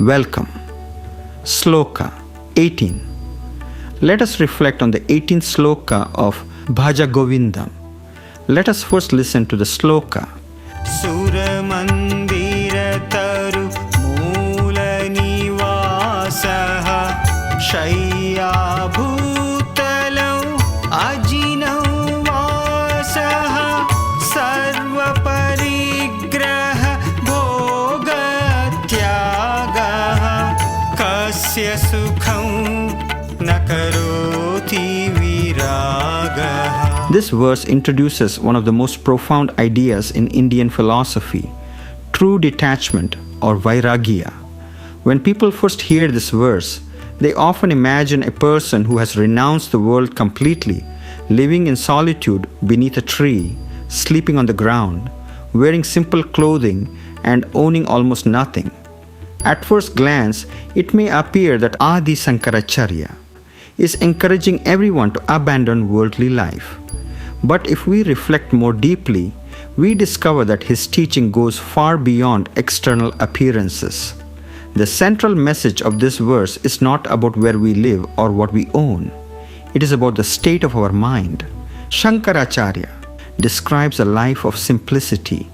Welcome. Sloka 18. Let us reflect on the 18th Sloka of Bhaja Govindam. Let us first listen to the Sloka. Suramandira taru moola nivasaha shayya bhutalau ajinau vasaha sarva parigraha bhoga tyagaha kasya sukham nakaroti viragaha. This verse introduces one of the most profound ideas in Indian philosophy, true detachment or vairagya. When people first hear this verse, they often imagine a person who has renounced the world completely, living in solitude beneath a tree, sleeping on the ground, wearing simple clothing, and owning almost nothing. At first glance, it may appear that Adi Shankaracharya is encouraging everyone to abandon worldly life. But if we reflect more deeply, we discover that his teaching goes far beyond external appearances. The central message of this verse is not about where we live or what we own. It is about the state of our mind. Shankaracharya describes a life of simplicity,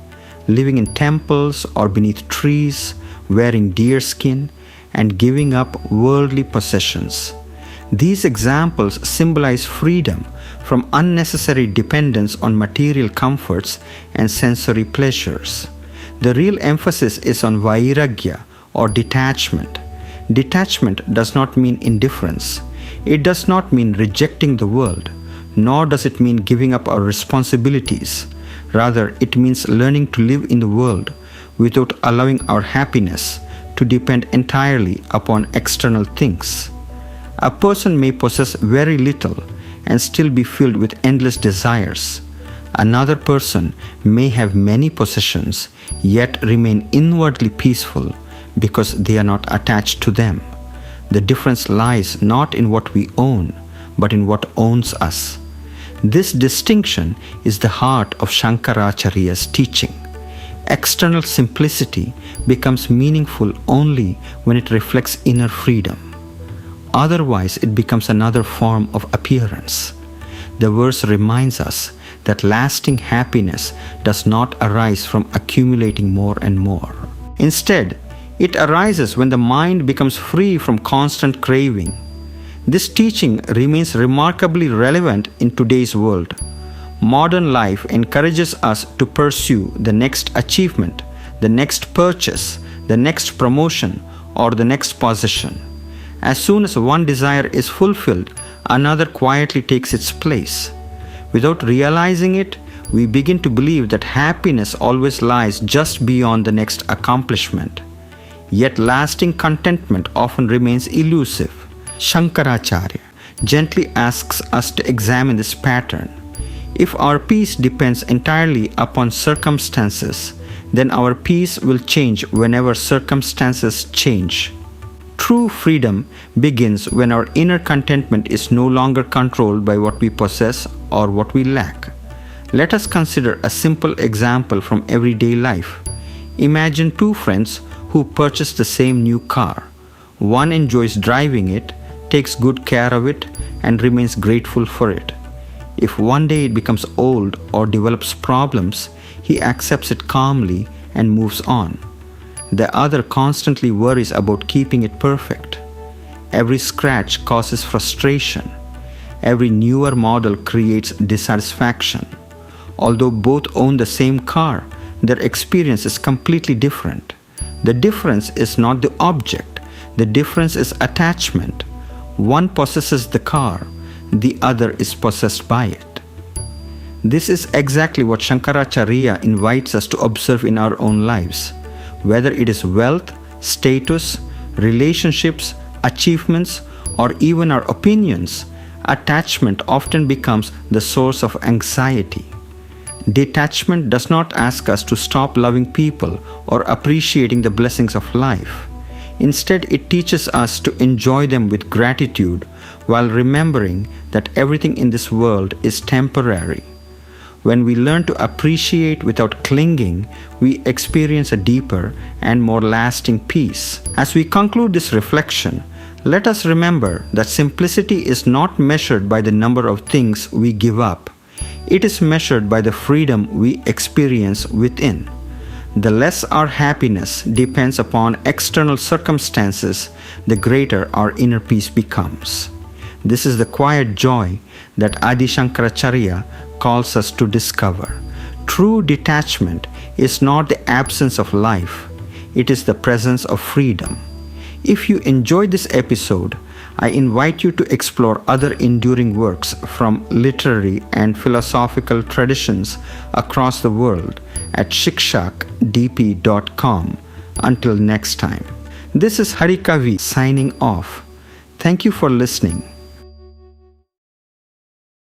living in temples or beneath trees, wearing deerskin, and giving up worldly possessions. These examples symbolize freedom from unnecessary dependence on material comforts and sensory pleasures. The real emphasis is on vairagya or detachment. Detachment does not mean indifference. It does not mean rejecting the world, nor does it mean giving up our responsibilities. Rather, it means learning to live in the world without allowing our happiness to depend entirely upon external things. A person may possess very little and still be filled with endless desires. Another person may have many possessions yet remain inwardly peaceful because they are not attached to them. The difference lies not in what we own, but in what owns us. This distinction is the heart of Shankaracharya's teaching. External simplicity becomes meaningful only when it reflects inner freedom. Otherwise, it becomes another form of appearance. The verse reminds us that lasting happiness does not arise from accumulating more and more. Instead, it arises when the mind becomes free from constant craving. This teaching remains remarkably relevant in today's world. Modern life encourages us to pursue the next achievement, the next purchase, the next promotion, or the next possession. As soon as one desire is fulfilled, another quietly takes its place. Without realizing it, we begin to believe that happiness always lies just beyond the next accomplishment. Yet lasting contentment often remains elusive. Shankaracharya gently asks us to examine this pattern. If our peace depends entirely upon circumstances, then our peace will change whenever circumstances change. True freedom begins when our inner contentment is no longer controlled by what we possess or what we lack. Let us consider a simple example from everyday life. Imagine two friends who purchase the same new car. One enjoys driving it, takes good care of it, and remains grateful for it. If one day it becomes old or develops problems, he accepts it calmly and moves on. The other constantly worries about keeping it perfect. Every scratch causes frustration. Every newer model creates dissatisfaction. Although both own the same car, their experience is completely different. The difference is not the object. The difference is attachment. One possesses the car, the other is possessed by it. This is exactly what Shankaracharya invites us to observe in our own lives. Whether it is wealth, status, relationships, achievements, or even our opinions, attachment often becomes the source of anxiety. Detachment does not ask us to stop loving people or appreciating the blessings of life. Instead, it teaches us to enjoy them with gratitude while remembering that everything in this world is temporary. When we learn to appreciate without clinging, we experience a deeper and more lasting peace. As we conclude this reflection, let us remember that simplicity is not measured by the number of things we give up. It is measured by the freedom we experience within. The less our happiness depends upon external circumstances, the greater our inner peace becomes. This is the quiet joy that Adi Shankaracharya calls us to discover. True detachment is not the absence of life, it is the presence of freedom. If you enjoyed this episode, I invite you to explore other enduring works from literary and philosophical traditions across the world at shikshakdp.com. Until next time, this is Hari Kavi signing off. Thank you for listening.